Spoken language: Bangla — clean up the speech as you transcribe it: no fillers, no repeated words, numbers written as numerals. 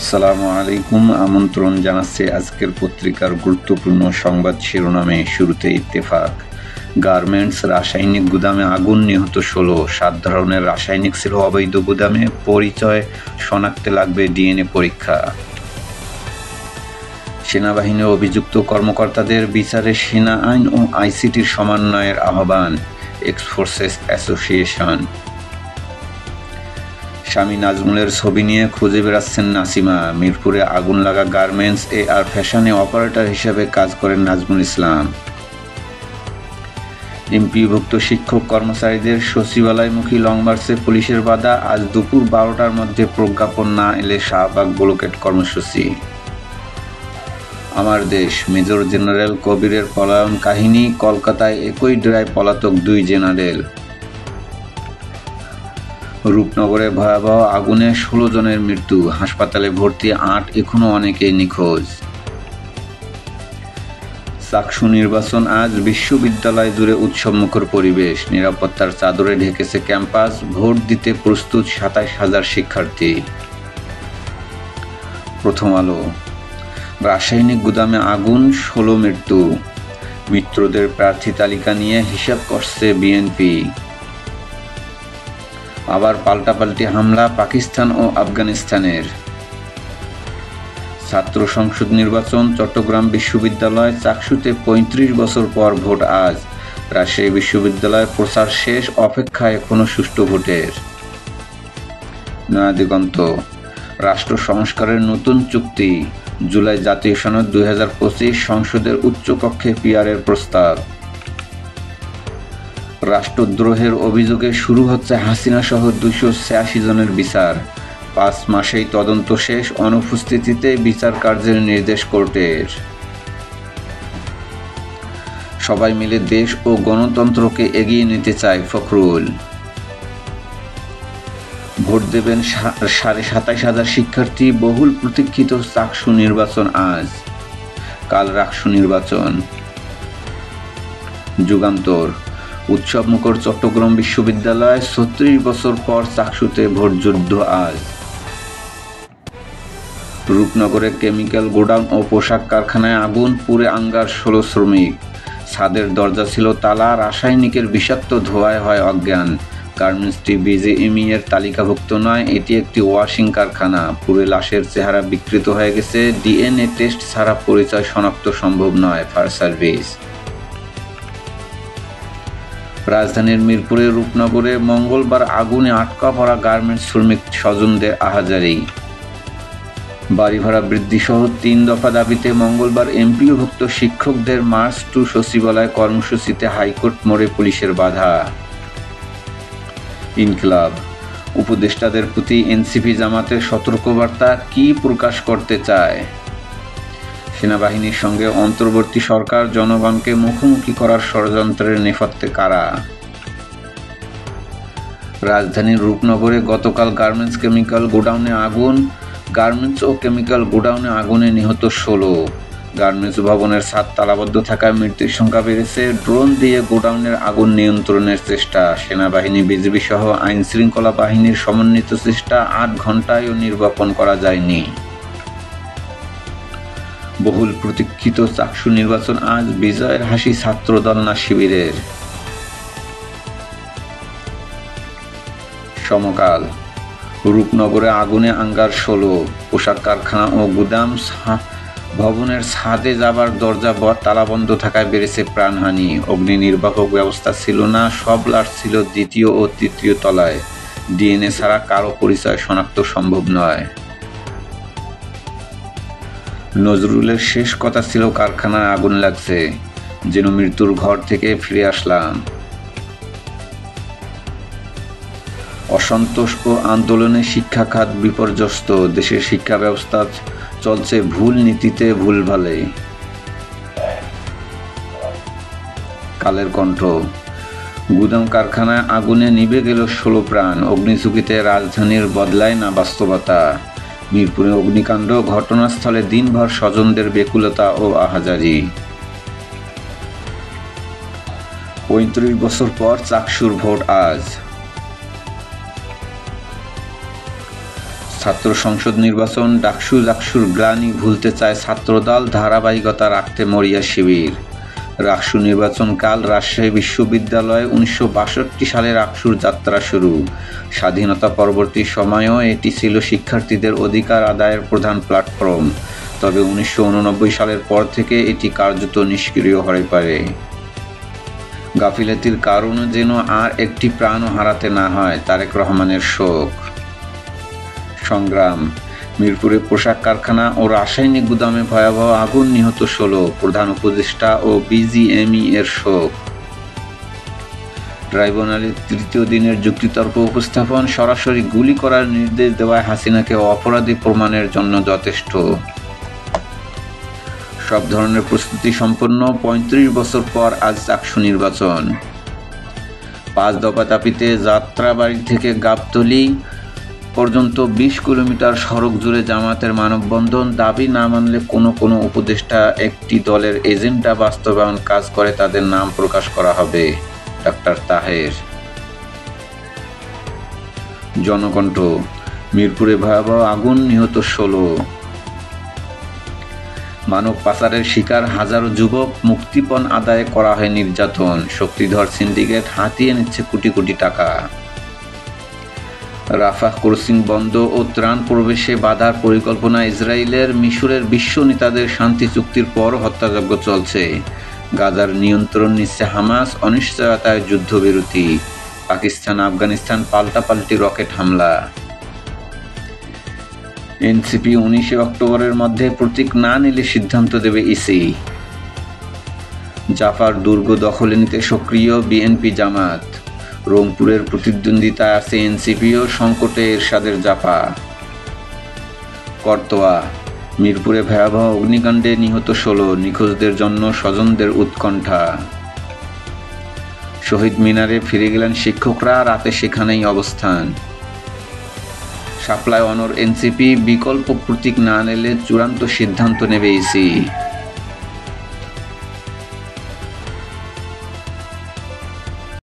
আসসালামু আলাইকুম। আমন্ত্রণ জানাচ্ছে আজকের পত্রিকার গুরুত্বপূর্ণ সংবাদ শিরোনামে। শুরুতে ইত্তেফাক। গার্মেন্টস রাসায়নিক গুদামে আগুন, নিহত 16। 7 ধরনের রাসায়নিক ছিল অবৈধ গুদামে, পরিচয় শনাক্তে লাগবে ডিএনএ পরীক্ষা। সেনাবাহিনীর অভিযুক্ত কর্মকর্তাদের বিচারে সেনা আইন ও আইসিটির সমন্বয়ের আহ্বান, এক্সফোর্সেস অ্যাসোসিয়েশন। স্বামী নাজমুলের ছবি নিয়ে খুঁজে বেড়াচ্ছেন নাসিমা। মিরপুরে আগুন লাগা গার্মেন্টস আর ফ্যাশনে অপারেটর হিসেবে কাজ করেন নাজমুল ইসলাম। এমপিভুক্ত শিক্ষক কর্মচারীদের সচিবালয়মুখী লং মার্চে পুলিশের বাধা। আজ দুপুর 12টার মধ্যে প্রজ্ঞাপন না এলে শাহবাগ ব্লকেট কর্মসূচি। আমার দেশ, মেজর জেনারেল কবিরের পলায়ন কাহিনী। কলকাতায় একই ডেরায় পলাতক 2 জেনারেল। রূপনগরে ভয়াবহ আগুনে 16 জনের মৃত্যু, হাসপাতালে ভর্তি 8, এখনও অনেকেই নিখোঁজ। চাকসু নির্বাচন আজ, বিশ্ববিদ্যালয় জুড়ে উৎসবমুখর পরিবেশ, নিরাপত্তার চাদরে ঢেকেছে ক্যাম্পাস, ভোট দিতে প্রস্তুত 27,000 শিক্ষার্থী। প্রথম আলো। রাসায়নিক গুদামে আগুন, 16 মৃত্যু। মৃতদের প্রার্থী তালিকা নিয়ে হিসাব করছে বিএনপি। আবার পাল্টাপাল্টি হামলা পাকিস্তান ও আফগানিস্তানের। ছাত্র সংসদ নির্বাচন, চট্টগ্রাম বিশ্ববিদ্যালয় চাকসুতে 35 বছর পর ভোট আজ। রাজশাহী বিশ্ববিদ্যালয় প্রচার শেষ, অপেক্ষা এখনো সুষ্ঠু ভোটের। নয়া দিগন্ত। রাষ্ট্র সংস্কারের নতুন চুক্তি, জুলাই জাতীয় সনদ 2025, সংসদের উচ্চকক্ষে পিআরের প্রস্তাব। রাষ্ট্রদ্রোহের অভিযোগে শুরু হচ্ছে হাসিনা সহ 286 জনের বিচার। 5 মাসেই তদন্ত শেষ, অনুপস্থিতিতে বিচার কার্যের নির্দেশ কোর্টের। সবাই মিলে দেশ ও গণতন্ত্রকে এগিয়ে নিতে চায় ফখরুল। ভোট দেবেন 27,500 শিক্ষার্থী, বহুল প্রতীক্ষিত চাকসু নির্বাচন আজ। কাল রাকসু নির্বাচন। যুগান্তর। উৎসবমুখর চট্টগ্রাম বিশ্ববিদ্যালয়, 36 বছর পর চাকসুতে ভোটযুদ্ধ আজ। রূপনগরে কেমিক্যাল গোডাউন ও পোশাক কারখানায় আগুন, পুড়ে আঙ্গার 16 শ্রমিক। ছাদের দরজা ছিল তালা, রাসায়নিকের বিষাক্ত ধোঁয়ায় হয় অজ্ঞান। গার্মেন্টসটি বিজিএমই এর তালিকাভুক্ত নয়, এটি একটি ওয়াশিং কারখানা। পুড়ে লাশের চেহারা বিকৃত হয়ে গেছে, ডিএনএ টেস্ট ছাড়া পরিচয় শনাক্ত সম্ভব নয়, ফায়ার সার্ভিস। রাজধানীর মিরপুরের রূপনগরে মঙ্গলবার আগুনে আটকা পড়া গার্মেন্টস শ্রমিক স্বজনদের আহাজারি। বাড়ি ভাড়া বৃদ্ধিসহ 3 দফা দাবিতে মঙ্গলবার এমপিওভুক্ত শিক্ষকদের মার্চ টু সচিবালয় কর্মসূচিতে হাইকোর্ট মোড়ে পুলিশের বাধা। ইনকিলাব। উপদেষ্টাদের প্রতি এনসিপি জামাতের সতর্কবার্তা, কি প্রকাশ করতে চায়? সেনাবাহিনীর সঙ্গে অন্তর্বর্তী সরকার জনগণকে মুখোমুখি করার ষড়যন্ত্রের নেপথ্যে কারা? রাজধানীর রূপনগরে গতকাল গার্মেন্টস কেমিক্যাল গোডাউনে আগুন। গার্মেন্টস ও কেমিক্যাল গোডাউনে আগুনে নিহত 16। গার্মেন্টস ভবনের ছাদ তালাবদ্ধ থাকায় মৃত্যুর সংখ্যা বেড়েছে। ড্রোন দিয়ে গোডাউনের আগুন নিয়ন্ত্রণের চেষ্টা। সেনাবাহিনী, বিজিবি সহ আইনশৃঙ্খলা বাহিনীর সমন্বিত চেষ্টা, 8 ঘণ্টায়ও নির্বাপন করা যায়নি। বহুল প্রতীক্ষিত চাকসু নির্বাচন আজ, বিজয়ের হাসি ছাত্রদল না শিবিরের? সমকাল। রূপনগরে আগুনে আঙ্গার 16। পোশাক কারখানা ও গুদাম ভবনের ছাদে যাবার দরজা তালাবন্ধ থাকায় বেড়েছে প্রাণহানি। অগ্নি নির্বাপক ব্যবস্থা ছিল না, সব লাশ ছিল 2য় ও 3য় তলায়। ডিএনএ ছাড়া কারো পরিচয় শনাক্ত সম্ভব নয়। নজরুলের শেষ কথা ছিল, কারখানায় আগুন লাগছে, যেন মৃত্যুর ঘর থেকে ফিরে আসলাম। অসন্তোষ ও আন্দোলনে শিক্ষা খাত বিপর্যস্ত, দেশের শিক্ষা ব্যবস্থা চলছে ভুল নীতিতে, ভুলভালে। কালের কণ্ঠ। গুদাম কারখানায় আগুনে নিভে গেল 16 প্রাণ, অগ্নিঝুঁকিতে রাজধানীর বদলায় না বাস্তবতা। মিরপুরে অগ্নিকাণ্ড, ঘটনাস্থলে দিনভর স্বজনদের বেকুলতা ও আহাজারি। 35 বছর পর চাকসুর ভোট আজ। ছাত্র সংসদ নির্বাচন, ডাকসুর গ্লানি ভুলতে চায় ছাত্রদল, ধারাবাহিকতা রাখতে মরিয়া শিবির। রাকসু নির্বাচনকাল, রাজশাহী বিশ্ববিদ্যালয়ে 1962 সালে রাকসুর যাত্রা শুরু। স্বাধীনতা পরবর্তী সময়েও এটি ছিল শিক্ষার্থীদের অধিকার আদায়ের প্রধান প্ল্যাটফর্ম। তবে 1989 সালের পর থেকে এটি কার্যত নিষ্ক্রিয় হয়ে পড়ে। গাফিলাতির কারণে যেন আর একটি প্রাণও হারাতে না হয়, তারেক রহমানের শোক। সংগ্রাম, মিরপুরে পোশাক কারখানা ও রাসায়নিক গুদামে ভয়াবহ আগুন, নিহত 16, প্রধান উপদেষ্টা ও বিজিএমই এর শোক। ট্রাইব্যুনালের তৃতীয় দিনের যুক্তিতর্ক উপস্থাপন, সরাসরি গুলি করার নির্দেশ দেওয়ায় হাসিনাকে অপরাধী প্রমাণের জন্য যথেষ্ট। সব ধরনের প্রস্তুতি সম্পন্ন, 35 বছর পর আজ ডাকসু নির্বাচন। 5 দফা দাবিতে যাত্রাবাড়ি থেকে গাবতলী পর্যন্ত 20 কিলোমিটার সড়ক জুড়ে জামায়াতের মানববন্ধন। দাবি না মানলে কোনো উপদেষ্টা একটি দলের এজেন্ডা বাস্তবায়ন কাজ করে তাদের নাম প্রকাশ করা হবে। ডক্টর তাহের। জনকণ্ঠ, মিরপুরে ভয়াবহ আগুন, নিহত 16। মানব পাচারের শিকার হাজারো যুবক, মুক্তিপণ আদায়ে করা হয় নির্যাতন। শক্তিধর সিন্ডিকেট হাতিয়ে নিচ্ছে কোটি কোটি টাকা। রাফাহ ক্রসিং বন্ধ ও ত্রাণ প্রবেশে বাধার পরিকল্পনা ইসরায়েলের। মিশরের বিশ্ব নেতাদের শান্তি চুক্তির পর হত্যাযজ্ঞ চলছে। গাজার নিয়ন্ত্রণ নিচ্ছে হামাস, অনিশ্চয়তায় যুদ্ধবিরতি। পাকিস্তান আফগানিস্তান পাল্টাপাল্টি রকেট হামলা। এনসিপি 19 অক্টোবরের মধ্যে প্রতীক না নিলে সিদ্ধান্ত দেবে ইসি। জাফার দুর্গ দখলে নিতে সক্রিয় বিএনপি জামাত। রংপুরের প্রতিদ্বন্দ্বিতায় আছে এনসিপিও, সংকটে এরশাদের জাফা। করতোয়া, মিরপুরে ভয়াবহ অগ্নিকাণ্ডে নিহত 16, নিখোঁজদের জন্য স্বজনদের উৎকণ্ঠা। শহীদ মিনারে ফিরে গেলেন শিক্ষকরা, রাতে সেখানেই অবস্থান। শাপলায় অনড় এনসিপি, বিকল্প প্রতীক না নিলে চূড়ান্ত সিদ্ধান্ত নেবে ইসি।